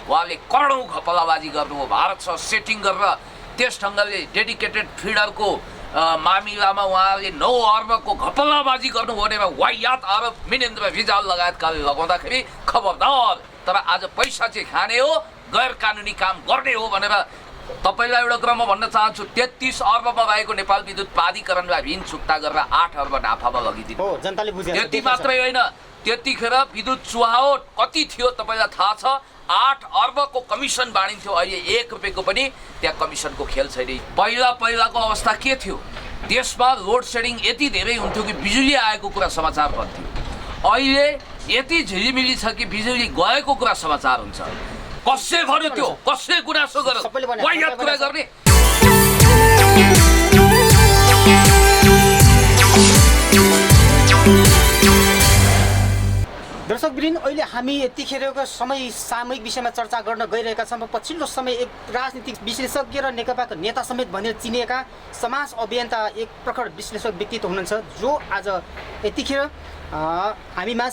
उहाँले करोडौँ घपलाबाजी गर्नुभयो। भारतसँग सेटिङ गरेर त्यस ढङ्गले डेडिकेटेड फिडरको मामिलामा उहाँले 9 अर्बको घपलाबाजी गर्नुभयो भनेर वाहियात आरोप मिनेन्द्र रिजाल लगायतकाले लगाउँदाखेरि खबरदार, तर आज पैसा चाहिँ खाने हो, गैर कानुनी काम गर्ने हो भनेर तपाईँलाई एउटा कुरा म भन्न चाहन्छु। 33 अर्बमा रहेको नेपाल विद्युत प्राधिकरणलाई ऋण चुक्ता गरेर 8 अर्ब नाफामा लगिदिनु हो। जनताले बुझे। त्यति मात्रै होइन, त्यतिखेर विद्युत चुहावट कति थियो तपाईँलाई थाहा छ? 8 अर्बको कमिसन बाँडिन्थ्यो। अहिले 1 रुपियाँको पनि त्यहाँ कमिसनको खेल छैन। पहिलाको अवस्था के थियो? देशमा लोड सेडिङ यति धेरै हुन्थ्यो कि बिजुली आएको कुरा समाचार बन्थ्यो। अहिले यति झिलिमिली छ कि बिजुली गएको कुरा समाचार हुन्छ। कसले भन्यो त्यो? कसले गुनासो गर्यो? वाहियात कुरा गर्ने। दर्शकवृन्द, अहिले हामी यतिखेरको समय सामूहिक विषयमा चर्चा गर्न गइरहेका छौँ। पछिल्लो समय एक राजनीतिक विशेषज्ञ र नेकपाका नेता समेत भनेर चिनिएका समाज अभियन्ता एक प्रखर विश्लेषक व्यक्तित्व हुनुहुन्छ, जो आज यतिखेर हामीमा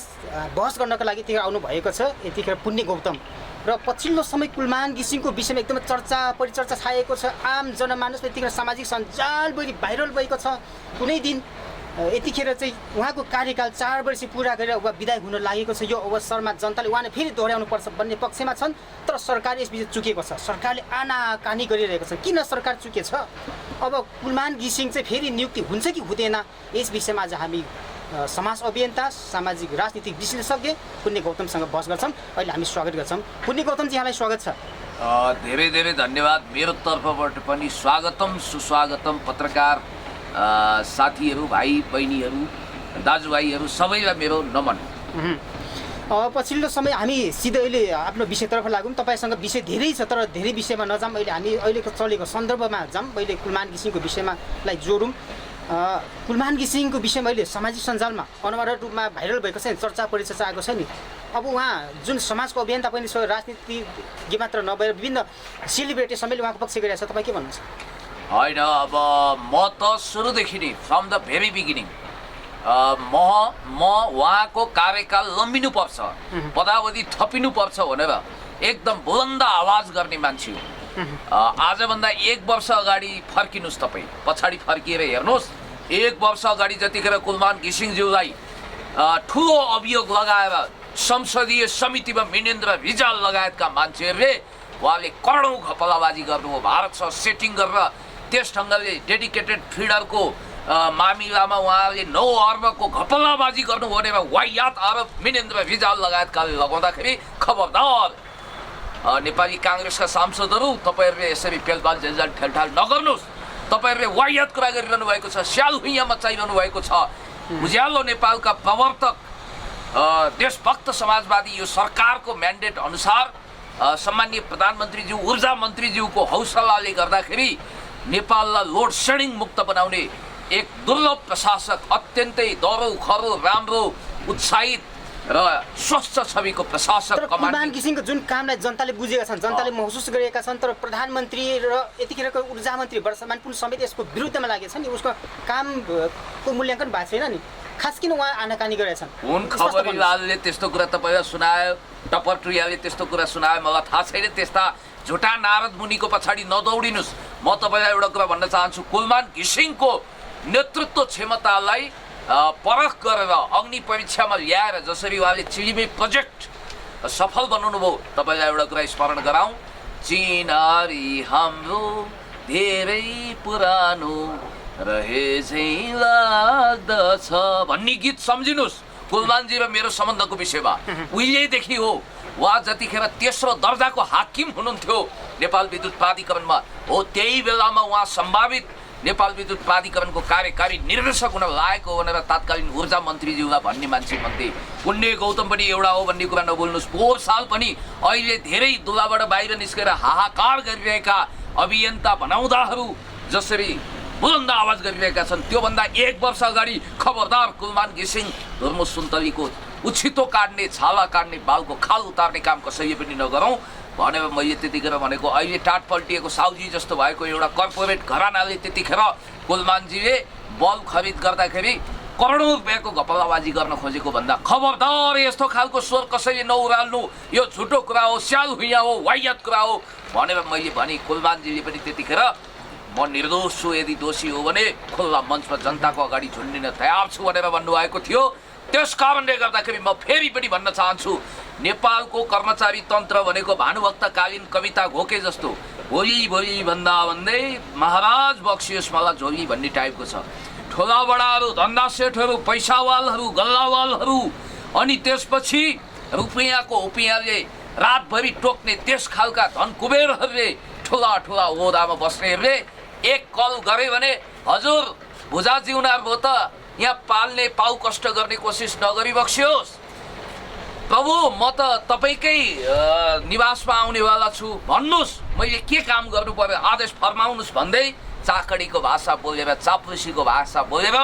बहस गर्नका लागि यतिखेर आउनुभएको छ। यतिखेर पुण्य गौतम र पछिल्लो समय कुलमान घिसिङको विषयमा एकदमै चर्चा परिचर्चा छाएको छ। आम जनमानसमा यतिखेर सामाजिक सञ्जालभरि भाइरल भएको छ। कुनै दिन यतिखेर चाहिँ उहाँको कार्यकाल 4 वर्ष पुरा गरेर उहाँ विदाय हुन लागेको छ। यो अवसरमा जनताले उहाँले फेरि दोहोऱ्याउनु पर्छ भन्ने पक्षमा छन्, तर सरकार यसबिच चुकेको छ। सरकारले आनाकानी गरिरहेको छ। किन सरकार चुकेछ? अब कुलमान घिसिङ चाहिँ फेरि नियुक्ति हुन्छ कि हुँदैन, यस विषयमा आज हामी समाज अभियन्ता सामाजिक राजनीतिक विश्लेषज्ञ पुण्य गौतमसँग बहस गर्छौँ। अहिले हामी स्वागत गर्छौँ। पुण्य गौतमजी, यहाँलाई स्वागत छ। धेरै धेरै धन्यवाद। मेरो तर्फबाट पनि स्वागतम सुस्वागतम। पत्रकार साथीहरू, भाइ बहिनीहरू, दाजुभाइहरू सबैलाई मेरो नमन। पछिल्लो समय हामी सिधै अहिले आफ्नो विषयतर्फ लागौँ। तपाईँसँग विषय धेरै छ, तर धेरै विषयमा नजाऊँ। अहिले हामी अहिलेको चलेको सन्दर्भमा जाऊँ। अहिले कुलमान घिसिङको विषयमालाई जोडौँ। कुलमान घिसिङको विषयमा अहिले सामाजिक सञ्जालमा अनवरत रूपमा भाइरल भएको छ, चर्चा परिचर्चा आएको छ नि। अब उहाँ जुन समाजको अभियन्ता पनि छ, राजनीतिज्ञ मात्र नभएर विभिन्न सेलिब्रेटी सबैले उहाँको पक्ष गरिरहेको छ, तपाईँ के भन्नुहुन्छ? होइन, अब म त सुरुदेखि नै फ्रम द भेरी बिगिनिङ म उहाँको कार्यकाल लम्बिनुपर्छ, पदावधि थपिनुपर्छ भनेर एकदम बुलन्द आवाज गर्ने मान्छे हो। आजभन्दा 1 वर्ष अगाडि फर्किनुहोस्, तपाईँ पछाडि फर्किएर हेर्नुहोस्। 1 वर्ष अगाडि जतिखेर कुलमान घिसिङज्यूलाई ठुलो अभियोग लगाएर संसदीय समितिमा मिनेन्द्र रिजाल लगायतका मान्छेहरूले उहाँले करोडौँ घपलाबाजी गर्नुभयो। भारतसँग सेटिङ गरेर त्यस ढङ्गले डेडिकेटेड फिडरको मामिलामा उहाँले 9 अर्बको घपलाबाजी गर्नुभयो भनेर वाहियात आरोप मिनेन्द्र रिजाल लगायतकाले लगाउँदाखेरि खबरदार, नेपाली काङ्ग्रेसका सांसदहरू, तपाईँहरूले यसरी पेलपाल जेलजाल ठेलठाल नगर्नुहोस्। तपाईँहरूले वाहियात कुरा गरिरहनु भएको छ, स्याल भुइँया मचाइरहनु भएको छ। उज्यालो नेपालका प्रवर्तक देशभक्त समाजवादी यो सरकारको म्यान्डेट अनुसार सम्माननीय प्रधानमन्त्रीज्यू, ऊर्जा मन्त्रीज्यूको हौसलाले गर्दाखेरि नेपाललाई लोड सेडिङ मुक्त बनाउने एक दुर्लभ प्रशासक, अत्यन्तै दह्रो खरो राम्रो उत्साहित र स्वस्थ छविको प्रशासक कुलमान घिसिङको जुन कामलाई जनताले बुझेका छन्, जनताले महसुस गरेका छन्, तर प्रधानमन्त्री र यतिखेरको ऊर्जा मन्त्री वर्षमान पुन समेत यसको विरुद्धमा लागेका छन्। उसको कामको मूल्याङ्कन भएको छैन नि, खास किन उहाँ आनाकानी गरेका छन्? हुन खबरीलालले त्यस्तो कुरा तपाईँलाई सुनायो, टपरटुरियाले त्यस्तो कुरा सुनायो, मलाई थाहा छैन। त्यस्ता झुटा नारद मुनिको पछाडि नदौडिनुहोस्। म तपाईँलाई एउटा कुरा भन्न चाहन्छु, कुलमान घिसिङको नेतृत्व क्षमतालाई परख गरेर अग्नि परीक्षामा ल्याएर जसरी उहाँले चिलिमे प्रोजेक्ट सफल बनाउनु भयो, तपाईँलाई एउटा कुरा स्मरण गराउँ, चिनारी हाम्रो धेरै पुरानो रहे झैँ लाग्दछ भन्ने गीत सम्झिनुहोस्। कुलमानजी र मेरो सम्बन्धको विषयमा उहिलेदेखि हो। उहाँ जतिखेर तेस्रो दर्जाको हाकिम हुनुहुन्थ्यो नेपाल विद्युत प्राधिकरणमा, हो त्यही बेलामा उहाँ सम्भावित नेपाल विद्युत प्राधिकरणको कार्यकारी निर्देशक हुन लागेको हो भनेर तात्कालीन ऊर्जा मन्त्रीज्यूलाई भन्ने मान्छे मध्ये पुण्य गौतम पनि एउटा हो भन्ने कुरा नबोल्नुहोस्। पोहोर साल पनि अहिले धेरै दुलाबाट बाहिर निस्केर हाहाकार गरिरहेका अभियन्ता बनाउँदाहरू जसरी बुलन्द आवाज गरिरहेका छन्, त्योभन्दा 1 वर्ष अगाडि खबरदार कुलमान घिसिङ धर्म सुन्तलीको उछितो काट्ने, छाला काट्ने, बालको खाल उतार्ने काम कसैले पनि नगरौँ भनेर मैले त्यतिखेर भनेको। अहिले टाट पल्टिएको साउजी जस्तो भएको एउटा कर्पोरेट घरानाले त्यतिखेर कुलमानजीले बल्ब खरिद गर्दाखेरि करोडौँ रुपियाँको घपलाबाजी गर्न खोजेको भन्दा खबरदार यस्तो खालको स्वर कसैले नउराल्नु, यो झुटो कुरा हो, स्याल हुइया हो, वाहियात कुरा हो भनेर मैले भने। कुलमानजीले पनि त्यतिखेर म निर्दोष छु, यदि दोषी हो भने खुल्ला मञ्चमा जनताको अगाडि झुन्डिन तयार छु भनेर भन्नुभएको थियो। त्यस कारणले गर्दाखेरि म फेरि पनि भन्न चाहन्छु, नेपालको कर्मचारी तन्त्र भनेको भानुभक्तकालीन कविता घोके जस्तो भोलि भोलि भन्दा भन्दै महाराज बक्सियोस् मलाई झोली भन्ने टाइपको छ। ठुला बडाहरू, धन्दा सेठहरू, पैसावालहरू, गल्लावालहरू अनि त्यसपछि रुपियाँको उपियाँले रातभरि टोक्ने त्यस खालका धन कुबेरहरूले ठुला ठुला ओहदामा बस्नेहरूले एक कल गरे भने हजुर भुजा जिउनार भयो त यहाँ पाल्ने पाउ कष्ट गर्ने कोसिस नगरी बक्सियोस्। प्रभु म त तपाईँकै निवासमा आउनेवाला छु, भन्नुहोस् मैले के काम गर्नु पर्यो आदेश फरमाउनुहोस् भन्दै चाकडीको भाषा बोलेर, चाप्लुसीको भाषा बोलेर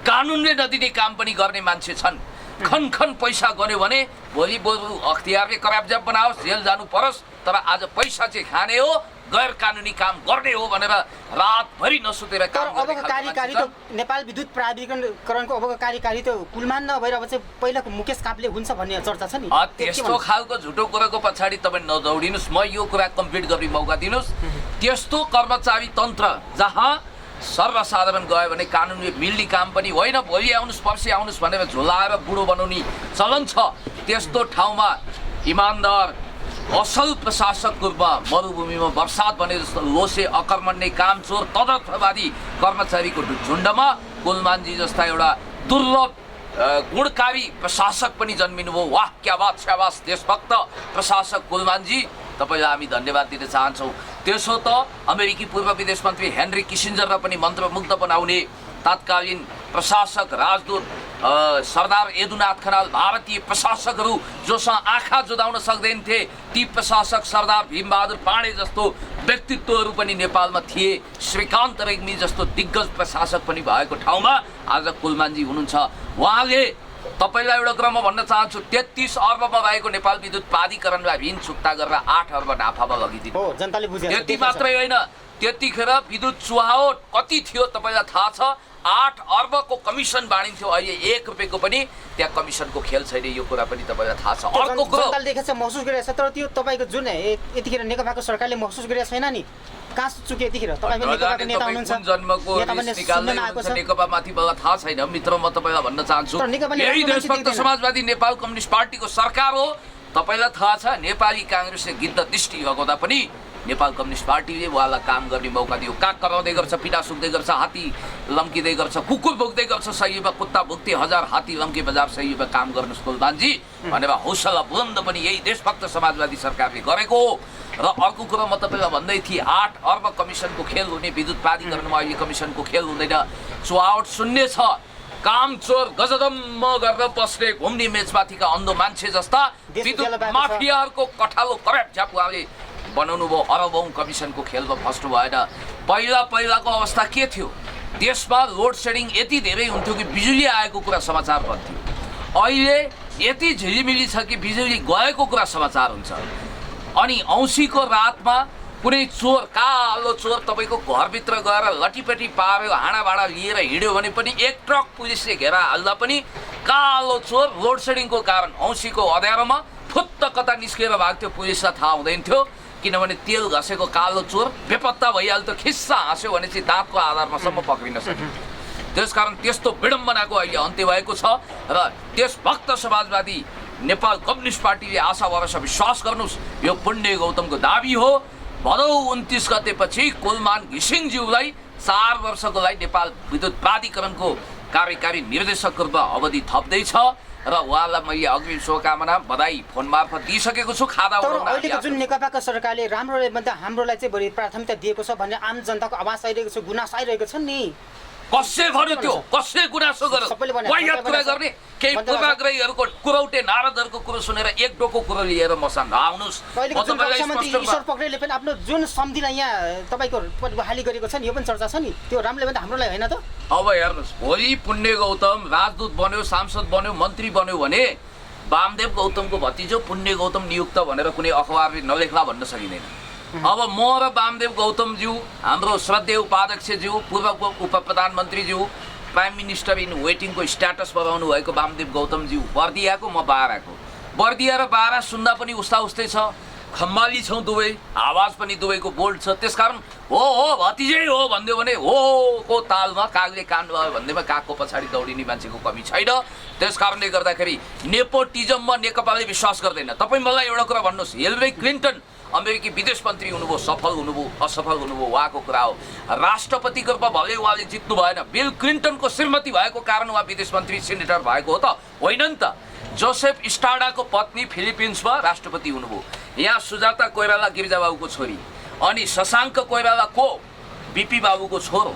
कानुनले नदिने काम पनि गर्ने मान्छे छन्। खन खन पैसा गऱ्यो भने भोलि बरु अख्तियारले कराबजाब बनाओस्, जेल जानु परोस्, तर आज पैसा चाहिँ खाने हो, गैर कानुनी काम गर्ने हो भनेर रातभरि नसुतेर काम गर्ने। अबको कार्यकारी त नेपाल विद्युत प्राधिकरणको अबको कार्यकारी त कुलमान नभएर अब चाहिँ पहिलाको मुकेश काप्ले हुन्छ भन्ने चर्चा छ नि। त्यस्तो खालको झुटो कुराको पछाडि तपाईँ नदौडिनुहोस्, म यो कुरा कम्प्लिट गर्ने मौका दिनुहोस्। त्यस्तो कर्मचारी तन्त्र जहाँ सर्वसाधारण गयो भने कानुनले मिल्ने काम पनि होइन, भोलि आउनुहोस् पर्सि आउनुहोस् भनेर झोलाएर बुढो बनाउने चलन छ, त्यस्तो ठाउँमा इमान्दार असल प्रशासकको रूपमा मरुभूमिमा बर्सात भने जस्तो लोसे अकर्मण्य कामचोर तदर्थवादी कर्मचारीको झुन्डमा कुलमानजी जस्ता एउटा दुर्लभ गुणकारी प्रशासक पनि जन्मिनुभयो। वाह क्या बात, स्याबास देशभक्त प्रशासक कुलमानजी, तपाईँलाई हामी धन्यवाद दिन चाहन्छौँ। त्यसो त अमेरिकी पूर्व विदेश मन्त्री हेनरी किसिन्जरलाई पनि मन्त्रमुग्ध बनाउने तत्कालीन प्रशासक राजदूत सरदार यदुनाथ खनाल, भारतीय प्रशासकहरू जोसँग आँखा जुदाउन सक्दैनथे ती प्रशासक सरदार भीमबहादुर पाण्डे जस्तो व्यक्तित्वहरू पनि नेपालमा थिए। श्रीकान्त रेग्मी जस्तो दिग्गज प्रशासक पनि भएको ठाउँमा आज कुलमानजी हुनुहुन्छ। उहाँले तपाईँलाई एउटा कुरा म भन्न चाहन्छु, 33 अर्बमा रहेको नेपाल विद्युत प्राधिकरणलाई ऋण चुक्ता गरेर 8 अर्ब नाफामा लगिदिनु। त्यति मात्रै होइन, त्यतिखेर विद्युत चुहावट कति थियो तपाईँलाई थाहा छ? 8 अर्बको कमिसन बाँडिन्थ्यो, अहिले 1 रुपियाँको पनि त्यहाँ कमिसनको खेल छैन, यो कुरा पनि तपाईँलाई थाहा छ। अर्को कुरा महसुस गरिरहेको छ, तर त्यो तपाईँको जुन यतिखेर नेकपाको सरकारले महसुस गरिरहेको छैन नि, कहाँ चुक्यो यतिखेर? नेकपामाथि मलाई थाहा छैन मित्र, म तपाईँलाई भन्न चाहन्छु यही देशभक्त समाजवादी नेपाल कम्युनिस्ट पार्टीको सरकार हो। तपाईँलाई थाहा छ नेपाली काङ्ग्रेसले गिद्ध दृष्टि लगाउँदा पनि नेपाल कम्युनिस्ट पार्टीले उहाँलाई काम गर्ने मौका दियो। काग कराउँदै गर्छ, पिटा सुक्दै गर्छ, हात्ती लम्किँदै गर्छ, कुकुर भुक्दै गर्छ, सहीमा कुत्ता भुक्ते 1000 हात्ती लम्के बजार सहीमा काम गर्नुहोस् कुलमानजी भनेर हौसला बुलन्द पनि यही देशभक्त समाजवादी सरकारले गरेको हो। र अर्को कुरा म तपाईँलाई भन्दै थिएँ, 8 अर्ब कमिसनको खेल हुने विद्युत प्राधिकरणमा अहिले कमिसनको खेल हुँदैन, चुहावट शून्य छ। कामचोर गजदम्म गरेर बस्ने घुम्ने मेचमाथिका अन्धो मान्छे जस्ता विद्युत माफियाहरूको कठालो करापझ्याप उहाँले बनाउनु भयो। अरबौँ कमिसनको खेलमा फस्नु भएन। पहिलाको अवस्था के थियो? देशमा लोड सेडिङ यति धेरै हुन्थ्यो कि बिजुली आएको कुरा समाचार बन्थ्यो। अहिले यति झिलिमिली छ कि बिजुली गएको कुरा समाचार हुन्छ। अनि औँसीको रातमा कुनै चोर, कालो चोर तपाईँको घरभित्र गएर लटीपटी पार्यो, हाँडाभाँडा लिएर हिँड्यो भने पनि 1 ट्रक पुलिसले घेरा हाल्दा पनि कालो चोर लोड सेडिङको कारण औँसीको अँध्यारोमा फुत्त कता निस्केर भाग्थ्यो, पुलिसलाई थाहा हुँदैन थियो, किनभने तेल घसेको कालो चोर बेपत्ता भइहाल्थ्यो। खिस्सा हाँस्यो भने चाहिँ दाँतको आधारमा सम्म पक्रिन सक्यो। त्यसकारण त्यस्तो विडम्बनाको अहिले अन्त्य भएको छ र देशभक्त समाजवादी नेपाल कम्युनिस्ट पार्टीले आशा भरोसा विश्वास गर्नुहोस्, यो पुण्य गौतमको दाबी हो। भदौ 29 गतेपछि कुलमान घिसिङज्यूलाई 4 वर्षको लागि नेपाल विद्युत प्राधिकरणको कार्यकारी निर्देशकको रूपमा अवधि थप्दैछ र उहाँलाई मैले अग्रिम शुभकामना बधाई फोन मार्फत दिइसकेको छु। खादा अहिलेको जुन नेकपाको सरकारले राम्रो भन्दा हाम्रोलाई चाहिँ बढी प्राथमिकता दिएको छ भन्ने आम जनताको आवाज आइरहेको छ, गुनासो आइरहेको छ नि। कसले गर्यो त्यो? कसले गुनासो गर्यो? वाहियात कुरा गर्ने केही पूर्वाग्रहीहरूको कुरौटे नारदहरूको कुरो सुनेर एक डोको कुरो लिएर मसँग नआउनुहोस्। ईश्वर पौडेलले पनि आफ्नो जुन सम्झिलाई यहाँ तपाईँको बहाली गरेको छ नि, यो पनि चर्चा छ नि, त्यो राम्रोले भन्दा हाम्रोलाई होइन त? अब हेर्नुहोस्, भोलि पुण्य गौतम राजदूत बन्यो, सांसद बन्यो, मन्त्री बन्यो भने वामदेव गौतमको भतिजो पुण्य गौतम नियुक्त भनेर कुनै अखबारले नलेख्ला भन्न सकिँदैन। अब म र वामदेव गौतमज्यू, हाम्रो श्रद्धेय उपाध्यक्षज्यू, पूर्व उप प्रधानमन्त्रीज्यू प्राइम मिनिस्टर इन वेटिङको स्ट्याटस बनाउनु भएको वामदेव गौतमज्यू बर्दियाको, म बाराको। बर्दिया र बारा सुन्दा पनि उस्ता उस्तै छ, खम्बाली छौँ दुवै, आवाज पनि दुवैको बोल्ड छ। त्यसकारण हो भतिजै हो भनिदियो भने हो को तालमा कागले कान भयो भन्दैमा कागको पछाडि दौडिने मान्छेको कमी छैन। त्यस कारणले गर्दाखेरि नेपोटिजममा नेकपाले विश्वास गर्दैन। तपाईँ मलाई एउटा कुरा भन्नुहोस्, हिलरी क्लिन्टन अमेरिकी विदेश मन्त्री हुनुभयो, सफल हुनुभयो असफल हुनुभयो उहाँको कुरा हो। राष्ट्रपतिको रूपमा भले उहाँले जित्नु भएन, बिल क्लिन्टनको श्रीमती भएको कारण उहाँ विदेश मन्त्री सेनेटर भएको हो त होइन नि त। जोसेफ स्टार्डाको पत्नी फिलिपिन्समा राष्ट्रपति हुनुभयो। यहाँ सुजाता कोइराला गिरिजाबाबुको छोरी, अनि शशाङ्क कोइराला को बिपी बाबुको छोरो।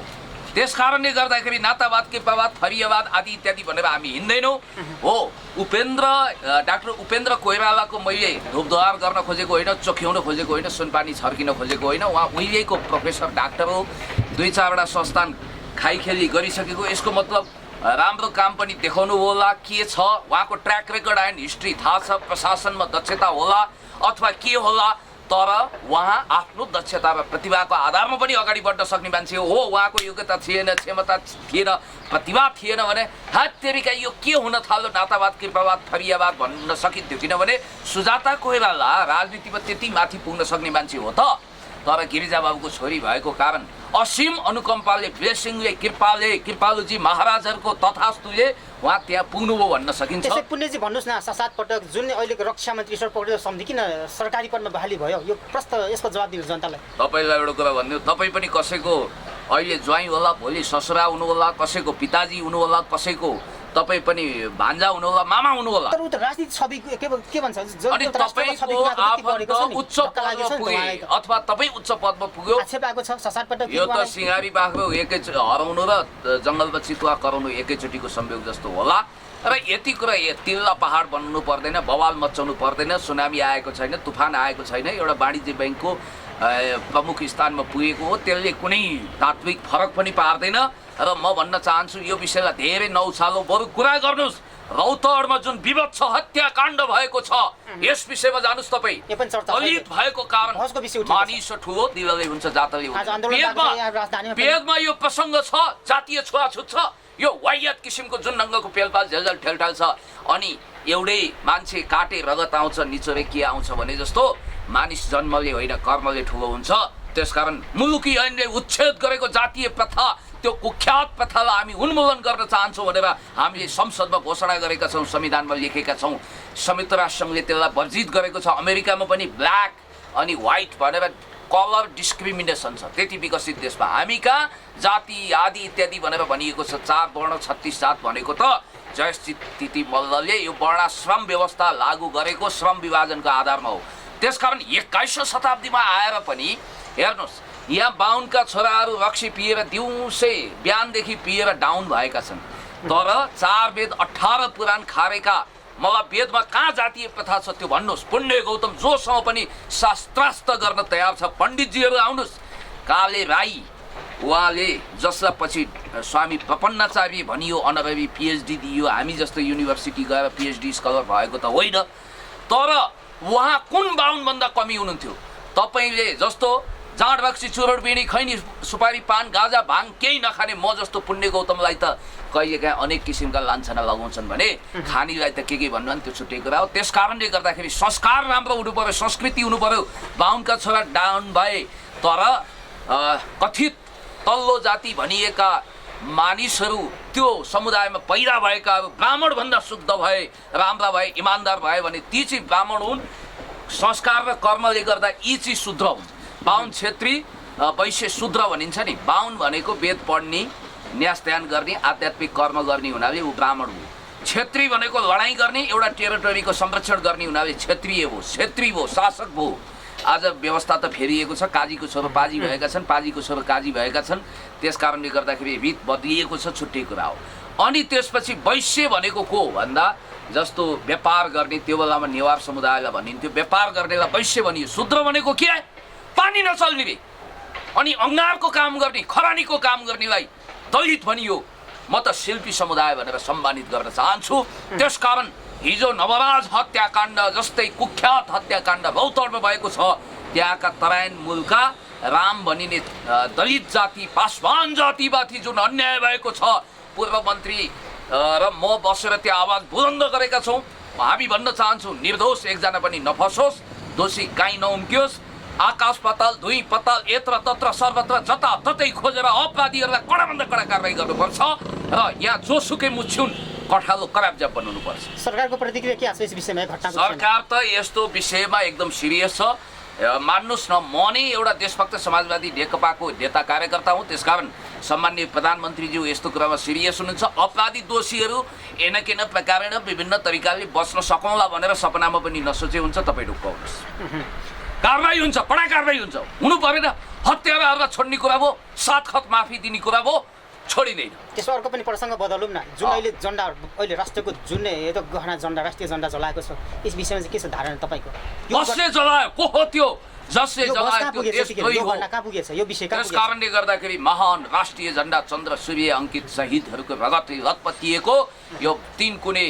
त्यस कारणले गर्दाखेरि नातावाद कृपावाद फरियावाद आदि इत्यादि भनेर हामी हिँड्दैनौँ हो। डाक्टर उपेन्द्र कोइरालाको मैले धुपधुवार गर्न खोजेको होइन, चोख्याउन खोजेको होइन, सुनपानी छर्किन खोजेको होइन। उहाँ उहिलेको प्रोफेसर डाक्टर हो, 2-4वटा संस्थान खाइखेली गरिसकेको। यसको मतलब राम्रो काम पनि देखाउनु होला, के छ उहाँको ट्र्याक रेकर्ड एन्ड हिस्ट्री थाहा छ, प्रशासनमा दक्षता होला अथवा के होला, तर उहाँ आफ्नो दक्षता र प्रतिभाको आधारमा पनि अगाडि बढ्न सक्ने मान्छे हो। उहाँको योग्यता थिएन, क्षमता थिएन, प्रतिभा थिएन भने हात्तेरिका यो के हुन थाल्यो नातावाद कृपावाद फरियावाद भन्न सकिन्थ्यो। किनभने सुजाता कोइराला राजनीतिमा त्यति माथि पुग्न सक्ने मान्छे हो त। तर गिरिजाबाबुको छोरी भएको कारण असीम अनुकम्पाले, ब्लेसिङले, कृपालुजी महाराजहरूको तथास्तुले उहाँ त्यहाँ पुग्नुभयो भन्न सकिन्छ। त्यसै पुण्यजी भन्नुहोस् न, 7 पटक जुन अहिलेको रक्षा मन्त्री ईश्वर पौडेल सम्धि किन सरकारी पदमा बहाली भयो, यो प्रश्न यसको जवाब दिनु जनतालाई। तपाईँलाई एउटा कुरा भनिदिनु, तपाईँ पनि कसैको अहिले ज्वाइँ होला, भोलि ससुरा हुनु होला, कसैको पिताजी हुनु होला, कसैको तपाईँ पनि भान्जा हुनु होला, मामा हुनु होला। तर उ त राजनीति छवि के भन्छ, अनि तपाईँको आफन्त उच्च पदमा पुगे अथवा तपाईँ उच्च पदमा पुग्यो, आक्षेप आएको छ 7 पटक। यो त सिँगारी बाख्रो एकै हराउनु र जङ्गलमा चितुवा कराउनु एकैचोटिको संयोग जस्तो होला। र यति कुरा तिल्ला पहाड बन्नु पर्दैन, बवाल मचाउनु पर्दैन। सुनामी आएको छैन, तुफान आएको छैन, एउटा वाणिज्य ब्याङ्कको प्रमुख स्थानमा पुगेको हो, त्यसले कुनै तात्विक फरक पनि पार्दैन। र म भन्न चाहन्छु यो विषयलाई धेरै नउछालो, बरु कुरा गर्नुहोस्। रौतहटमा जुन विभत्स हत्याकाण्ड भएको छ यस विषयमा जानुहोस् तपाईँ। दलित भएको कारण मानिस ठुलो दिलले हुन्छ जातले हुन्छ। वेदमा यो प्रसङ्ग छ, जातीय छुवाछुत छ, यो वाहियात किसिमको जुन ढङ्गको पेलपाल झेलझेल ठेलठाल छ। अनि एउटै मान्छे काटे रगत आउँछ, निचोरे के आउँछ भने जस्तो मानिस जन्मले होइन कर्मले ठुलो हुन्छ। त्यसकारण मुलुकी ऐनले उच्छेद गरेको जातीय प्रथा, त्यो कुख्यात प्रथालाई हामी उन्मूलन गर्न चाहन्छौँ भनेर हामीले संसदमा घोषणा गरेका छौँ, संविधानमा लेखेका छौँ। संयुक्त राष्ट्रसङ्घले त्यसलाई वर्जित गरेको छ। अमेरिकामा पनि ब्ल्याक अनि व्हाइट भनेर कलर डिस्क्रिमिनेसन छ त्यति विकसित देशमा। हामी कहाँ जाति आदि इत्यादि भनेर भनिएको छ। 4 वर्ण 36 जात भनेको त जयश्री मल्लले यो वर्णाश्रम व्यवस्था लागू गरेको श्रम विभाजनको आधारमा हो। त्यसकारण 21औं शताब्दीमा आएर पनि हेर्नुहोस्, यहाँ 52का छोराहरू रक्सी पिएर दिउँसै बिहानदेखि पिएर डाउन भएका छन्। तर 4 वेद 18 पुराण खारेका मलाई वेदमा कहाँ जातीय प्रथा छ त्यो भन्नुहोस्। पुण्य गौतम जोसँग पनि शास्त्रास्त्र गर्न तयार छ। पण्डितजीहरू आउनुहोस्। काले राई उहाँले जसलाई पछि स्वामी प्रपन्नाचार्य भनियो, अनरबी पिएचडी दियो, हामी जस्तो युनिभर्सिटी गएर पिएचडी स्कलर भएको त होइन। तर उहाँ कुन 52 भन्दा कमी हुनुहुन्थ्यो। तपाईँले जस्तो जाँड रक्सी चुरोट बिडी खैनी सुपारी पान गाजा भाङ केही नखाने म जस्तो पुण्य गौतमलाई त कहिलेकाहीँ अनेक किसिमका लान्छना लगाउँछन् भने खानीलाई त के भन्नु भने त्यो छुट्टै कुरा हो। त्यस कारणले गर्दाखेरि संस्कार राम्रो हुनु पर्यो, संस्कृति हुनु पर्यो। 52का छोरा डाउन भए, तर कथित तल्लो जाति भनिएका मानिसहरू त्यो समुदायमा पैदा भएकाहरू ब्राह्मणभन्दा शुद्ध भए, राम्रा भए, इमान्दार भए भने ती चाहिँ ब्राह्मण हुन्। संस्कार र कर्मले गर्दा यी चाहिँ शुद्र हुन्। 52 क्षेत्री वैश्य शूद्र भनिन्छ नि। 52 भनेको वेद पढ्ने, न्यास ध्यान गर्ने, आध्यात्मिक कर्म गर्ने हुनाले ऊ ब्राह्मण हो। क्षेत्री भनेको लडाइँ गर्ने, एउटा टेरिटोरीको संरक्षण गर्ने हुनाले क्षेत्रीय हो, क्षेत्री हो, शासक हो। आज व्यवस्था त फेरिएको छ। काजीको छोरो पाजी भएका छन्, पाजीको छोरो काजी भएका छन्। त्यस कारणले गर्दाखेरि रीत बदलिएको छ, छुट्टै कुरा हो। अनि त्यसपछि वैश्य भनेको को भन्दा जस्तो व्यापार गर्ने, त्यो बेलामा नेवार समुदायलाई भनिन्थ्यो व्यापार गर्नेलाई वैश्य भनियो। शूद्र भनेको के? पानी नचल्ने रे, अनि अङ्गारको काम गर्ने, खरानीको काम गर्नेलाई दलित भनियो। म त शिल्पी समुदाय भनेर सम्मानित गर्न चाहन्छु। त्यसकारण हिजो नवराज हत्याकाण्ड जस्तै कुख्यात हत्याकाण्ड रौतहटमा भएको छ। त्यहाँका तराइन मूलका राम भनिने दलित जाति, पासवान जातिमाथि जुन अन्याय भएको छ, पूर्व मन्त्री र म बसेर त्यहाँ आवाज बुलन्द गरेका छौँ। हामी भन्न चाहन्छौँ निर्दोष एकजना पनि नफसोस्, दोषी काहीँ नउम्कियोस्। आकाश पाताल धुई पाताल यत्र तत्र सर्वत्र जताततै खोजेर अपराधीहरूलाई कडाभन्दा कडा कारवाही गर्नुपर्छ र यहाँ जोसुकै मुछ्युन् कठालो कराब्जा बनाउनुपर्छ। सरकारको प्रतिक्रिया के छ यस विषयमा घटनाको? सरकार त यस्तो विषयमा एकदम सिरियस छ। मान्नुहोस् न, म नै एउटा देशभक्त समाजवादी नेकपाको नेता कार्यकर्ता हुँ, त्यसकारण सम्माननीय प्रधानमन्त्रीज्यू यस्तो कुरामा सिरियस हुनुहुन्छ। अपराधी दोषीहरू एनकेन प्रकारेण विभिन्न तरिकाले बस्न सकौँला भनेर सपनामा पनि नसोचे हुन्छ। तपाईँ ढुक्काउनुहोस्, कारवाही हुन्छ, कडा कारवाही हुन्छ। हुनु परेन, हत्याराहरूलाई छोड्ने कुरा भयो, 7 खत माफी दिने कुरा भयो, छोडिँदैन। त्यसो अर्को पनि प्रसङ्ग बदलौँ न। जुन अहिले झन्डा, अहिले राष्ट्रको जुन यो गहना झन्डा, राष्ट्रिय झन्डा जलाएको छ, यस विषयमा चाहिँ के छ धारणा तपाईँको? कसले जलायो? को हो त्यो जसले जलायो? त्यो यो घटना कहाँ पुगेछ? यो विषय कहाँ त्यस पुगेछ? कारणले गर्दाखेरि महान राष्ट्रिय झन्डा चन्द्र सूर्य अंकित शहीदहरूको रगतले लतपतिएको यो 3 कुने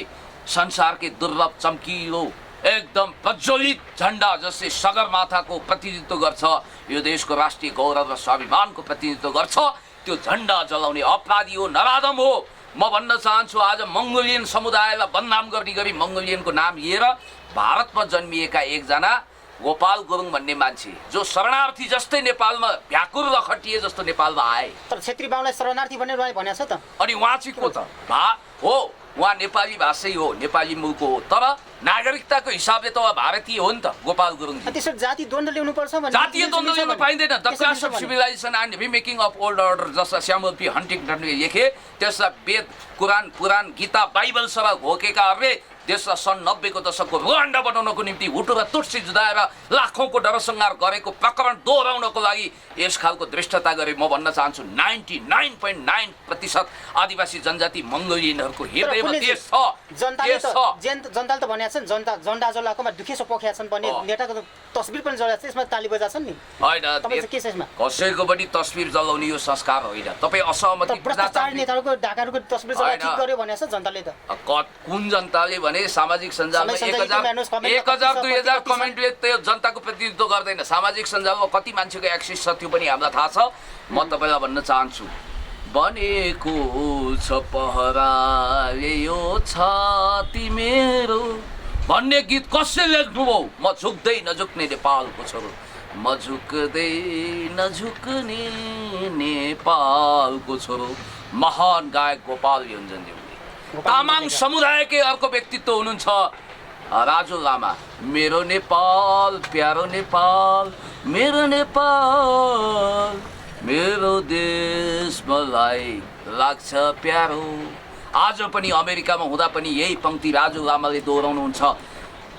संसारकै दुर्लभ चम्किलो एकदम प्रज्वलित झन्डा जसले सगरमाथाको प्रतिनिधित्व गर्छ, यो देशको राष्ट्रिय गौरव र स्वाभिमानको प्रतिनिधित्व गर्छ, त्यो झन्डा जलाउने अपराधी हो, नराधम हो। म भन्न चाहन्छु आज मङ्गोलियन समुदायलाई बदनाम गर्ने गरी मङ्गोलियनको नाम लिएर भारतमा जन्मिएका एकजना गोपाल गुरुङ भन्ने मान्छे जो शरणार्थी जस्तै नेपालमा भ्याकुर र खटिए जस्तो नेपालमा आए। तर छेत्री बाहुनलाई शरणार्थी भनेर भनेको छ त। अनि उहाँ चाहिँ को त? हो, उहाँ नेपाली भाषै हो, नेपाली मुलको हो, तर नागरिकताको हिसाबले त उहाँ भारतीय हो नि त गोपाल गुरुङ। त्यसो जाति द्वन्द्व ल्याउनुपर्छ भने जातीय द्वन्द्व ल्याउनु पाइँदैन। The class of civilisation and remaking of old order जसलाई स्यामुअल पी हन्टिङटनले लेखे, त्यसलाई वेद, कुरान, पुराण, गीता, बाइबल सभा घोकेकाहरूले देशलाई सन् 90 को दशकको रुवान्डा बनाउनको निम्ति हुटु र तुटसी जुदाएर लाखौँको डरसंहार गरेको प्रकरण दोहोऱ्याउनको लागि यस खालको दृष्टता गरे। म भन्न चाहन्छु 99.9% आदिवासी जनजाति मङ्गोलियनहरूको हृदयमा देश छ। जनताले त भनेको छ नि, झन्डा जलाएकोमा दुखेसो पोखेका छन् भने नेताको तस्बिर पनि जलाएको छ, यसमा ताली बजाछन् नि। होइन, के छ यसमा? कसैको पनि तस्बिर जलाउने यो संस्कार होइन। तपाईँ असहमति भ्रष्टाचारी नेताहरूको ढाकाहरूको तस्बिर जलाएर ठिक गर्यो भनेको छ जनताले त। कुन जनताले भने सामाजिक सञ्जालमा 1000-2000 कमेन्टले त्यो जनताको प्रतिनिधित्व गर्दैन। सामाजिक सञ्जालमा कति मान्छेको एक्सेस छ त्यो पनि हामीलाई थाहा छ। म तपाईँलाई भन्न चाहन्छु, बनेको छ पहराले यो छाती मेरो भन्ने गीत कसले लेख्नुभयो? म झुक्दै नझुक्ने नेपालको छोरो, म झुक्दै नझुक्ने नेपालको छोरो। महान गायक गोपाल योन्जनज्यू। तामाङ समुदायकै अर्को व्यक्तित्व हुनुहुन्छ राजु लामा। मेरो नेपाल प्यारो नेपाल, मेरो नेपाल मेरो देश मलाई लाग्छ प्यारो। आज पनि अमेरिकामा हुँदा पनि यही पंक्ति राजु लामाले दोहोऱ्याउनुहुन्छ।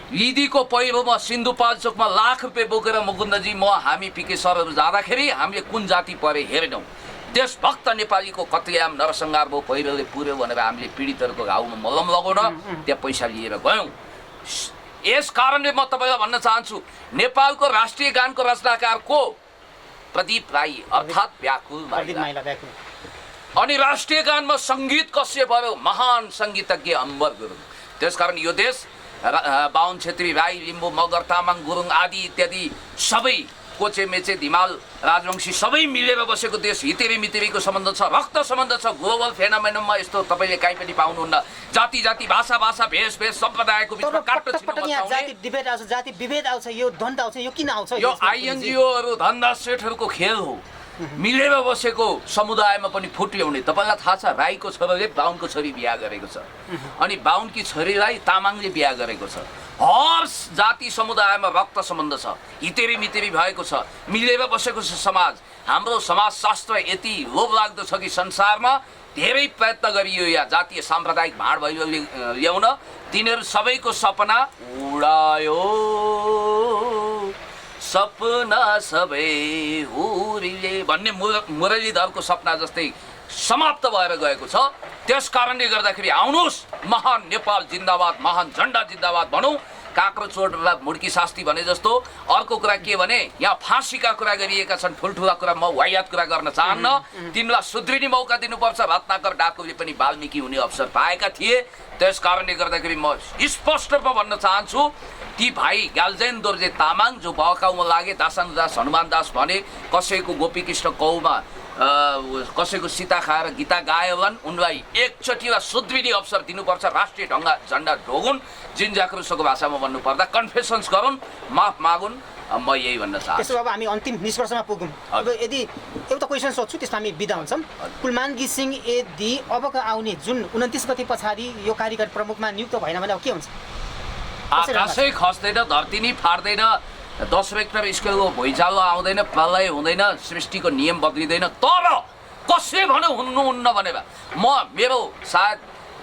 लिदीको पहिरोमा सिन्धुपाल्चोकमा लाख रुपियाँ बोकेर मुकुन्दजी हामी पिके सरहरू जाँदाखेरि हामीले कुन जाति परे हेरेनौँ। देशभक्त नेपालीको कत्लेआम नरसंहार भयो, पहिरोले पुर्यो भनेर हामीले पीडितहरूको घाउमा मलम लगाउन त्यहाँ पैसा लिएर गयौँ। यस कारणले म तपाईँलाई भन्न चाहन्छु, नेपालको राष्ट्रिय गानको रचनाकार को? प्रदीप राई अर्थात् व्याकुल माइला। अनि राष्ट्रिय गानमा सङ्गीत कसले भयो? महान सङ्गीतज्ञ अम्बर गुरुङ। त्यसकारण यो देश बाहुन छेत्री राई लिम्बू मगर तामाङ गुरुङ आदि इत्यादि सबै कोचे मेचे धिमाल राजवंशी सबै मिलेर बसेको देश। हितेरी मितेरीको सम्बन्ध छ, रक्त सम्बन्ध छ। ग्लोबल फेनोमेननमा यस्तो तपाईँले कहीँ पनि पाउनुहुन्न। जाति जाति भाषा भाषा भेष भेष सम्प्रदायको बिचमा काट्टो जाति विभेद आउँछ, जाति विभेद आउँछ, यो द्वन्द्व आउँछ। यो किन आउँछ? यो आइएनजिओहरू धन्दा सेठहरूको खेल हो। मिलेर बसेको समुदायमा पनि फुट ल्याउने। तपाईँलाई थाहा छ राईको छोराले बाहुनको छोरी बिहा गरेको छ, अनि बाहुनकी छोरीलाई तामाङले बिहा गरेको छ। हर जाति समुदायमा रक्त सम्बन्ध छ, हितेरी मितेरी भएको छ, मिलेर बसेको छ समाज। हाम्रो समाजशास्त्र यति लोभलाग्दो छ कि संसारमा धेरै प्रयत्न गरियो या जातीय साम्प्रदायिक भाँड भैलो ल्याउन, तिनीहरू सबैको सपना उडायो। सपना सबै हुरीले भन्ने मुरलीधरको सपना जस्तै समाप्त भएर गएको छ। त्यस कारणले गर्दाखेरि आउनुहोस्, महान नेपाल जिन्दाबाद, महान झन्डा जिन्दाबाद भनौँ। काँक्रो चोटलाई मुड्की शास्ति भने जस्तो। अर्को कुरा के भने, यहाँ फाँसीका कुरा गरिएका छन्, ठुल्ठुला कुरा। म वाहियात कुरा गर्न चाहन्न। तिमीलाई सुध्रिने मौका दिनुपर्छ। रत्नाकर डाकुले पनि वाल्मीकि हुने अवसर पाएका थिए। त्यस कारणले गर्दाखेरि म स्पष्ट रूपमा भन्न चाहन्छु, ती भाइ ग्याल्जेन दोर्जे तामाङ जो बहकाउमा लागे, दासानु दास हनुमान दास भने, कसैको गोपीकृष्ण कौमा कसैको सीता खाएर गीता गायो भने उनलाई एकचोटिमा सुध्रिने अवसर दिनुपर्छ। राष्ट्रिय झन्डा ढोगुन्, जिन जाक्रुसको भाषामा भन्नुपर्दा कन्फेसन्स गरून्, माफ मागुन्। म यही भन्न चाहन्छु। त्यसो अब हामी अन्तिम निष्कर्षमा पुगौँ। अब यदि एउटा क्वेसन सोध्छु त्यसमा हामी बिदा हुन्छौँ। कुलमान घिसिङ यदि अबका आउने जुन 29 गते पछाडि यो कार्यकारी प्रमुखमा नियुक्त भएन भने अब के हुन्छ? आकाशै खस्दैन, धरती नै फाट्दैन, 10 रेक्टर स्केलको भुइँचालो आउँदैन, प्रलय हुँदैन, सृष्टिको नियम बदलिँदैन। तर कसले भन्यो हुनुहुन्न भनेर मेरो सायद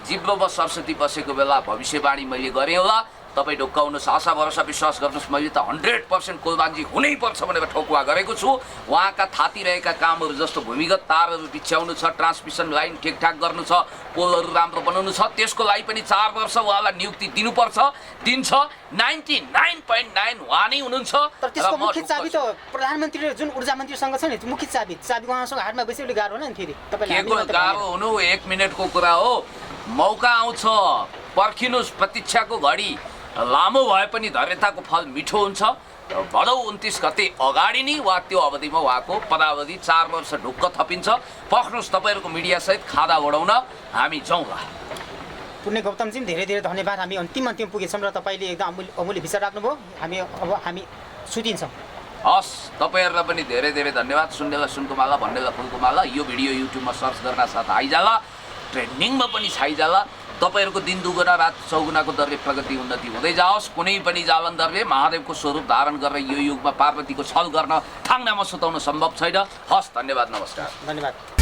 जिब्रोमा सरस्वती बसेको बेला भविष्यवाणी मैले गरेँ होला। तपाईँ ढुक्काउनुहोस्, आशा भरोसा विश्वास गर्नुहोस्, मैले त 100% कुलमानजी हुनैपर्छ भनेर ठोकुवा गरेको छु। उहाँका थातिरहेका कामहरू जस्तो भूमिगत तारहरू बिछ्याउनु छ, ट्रान्समिसन लाइन ठिकठाक गर्नु छ, पोलहरू राम्रो बनाउनु छ, त्यसको लागि पनि 4 वर्ष उहाँलाई नियुक्ति दिनुपर्छ, दिन्छ। 99.9 उहाँ नै हुनुहुन्छ। तर त्यसको मुख्य चाबी त प्रधानमन्त्रीले जुन ऊर्जा मन्त्रीसँग छ नि, मुख्य चाबी उहाँसँग हातमा बसेर गाह्रो होइन नि। फेरि तपाईँले गाह्रो हुनु 1 मिनटको कुरा हो। मौका आउँछ, पर्खिनुहोस्। प्रतीक्षाको घडी लामो भए पनि धैर्यताको फल मिठो हुन्छ। भदौ 29 गते अगाडि नै वा त्यो अवधिमा उहाँको पदावधि 4 वर्ष ढुक्क थपिन्छ। पर्खनुहोस्, तपाईँहरूको मिडियासहित खादा उडाउन हामी जाउँला। पुण्य गौतमजी धेरै धेरै धन्यवाद। हामी अन्तिम पुगेछौँ र तपाईँले एकदम अमूल्य विचार राख्नुभयो। हामी छुटिन्छौँ। हस्, तपाईँहरूलाई पनि धेरै धेरै धन्यवाद। सुन्नेलाई सुनको माला, भन्नेलाई फुलको माला। यो भिडियो युट्युबमा सर्च गर्न साथ आइजाला, ट्रेन्डिङमा पनि छाइजाला। तपाईँहरूको दिन दुगुना रात चौगुनाको दरले प्रगति उन्नति हुँदै जाओस्। कुनै पनि जालन्धरले महादेवको स्वरूप धारण गरेर यो युगमा पार्वतीको छल गर्न थाङ्नामा सुताउन सम्भव छैन। हस्, धन्यवाद, नमस्कार। धन्यवाद।